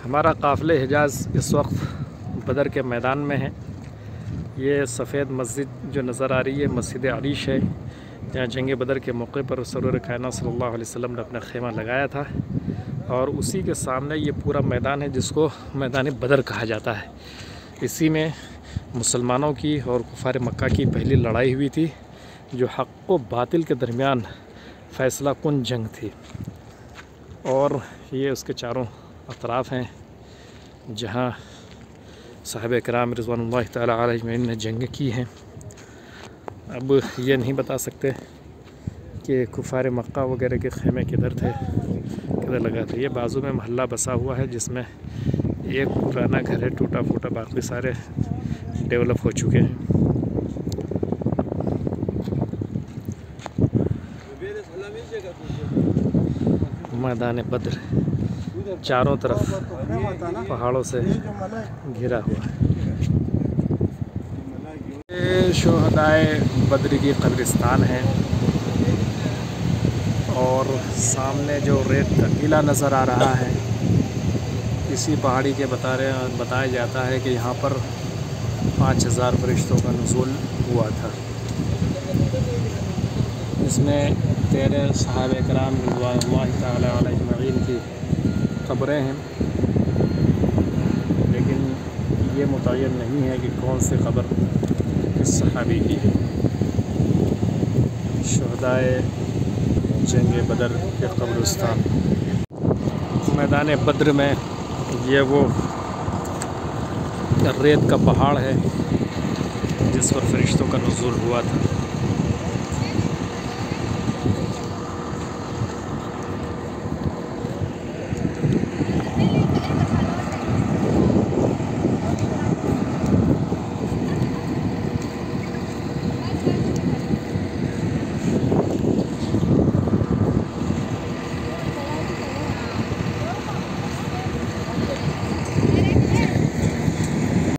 हमारा काफ़िले हिजाज़ इस वक्त बदर के मैदान में है। ये सफ़ेद मस्जिद जो नज़र आ रही है मस्जिद अरीश है, जहाँ जंग बदर के मौके पर सरवर कायनात सल्लल्लाहु अलैहि वसल्लम ने अपना खेमा लगाया था। और उसी के सामने ये पूरा मैदान है जिसको मैदान बदर कहा जाता है। इसी में मुसलमानों की और कुफार मक्का की पहली लड़ाई हुई थी, जो हक़ व बातिल के दरमियान फ़ैसला कुन जंग थी। और ये उसके चारों अतराफ़ हैं जहाँ साहबे किराम रिज़वानुल्लाहि तआला अलैहिम ने जंग की हैं। अब ये नहीं बता सकते कि कुफार मक्का वगैरह के खेमे किधर थे, किधर लगा थे। ये बाजू में महल्ला बसा हुआ है जिसमें एक पुराना घर है टूटा फूटा, बाकी सारे डेवलप हो चुके हैं। मैदान बद्र चारों तरफ पहाड़ों से घिरा हुआ है। ये शुहदाए बद्र की कब्रिस्तान है और सामने जो रेत का टीला नज़र आ रहा है, इसी पहाड़ी के बताया जाता है कि यहाँ पर 5000 फरिश्तों का नुज़ूल हुआ था। इसमें 13 सहाबे किराम रिज़वानुल्लाहि तआला अलैहिम की क़ब्रें हैं, लेकिन ये मुतय्यन नहीं है कि कौन सी क़ब्र किस सहाबी की है। शुहदाए जंग बदर के कब्रिस्तान मैदान बद्र में ये वो रेत का पहाड़ है जिस पर फरिश्तों का नुज़ूल हुआ था।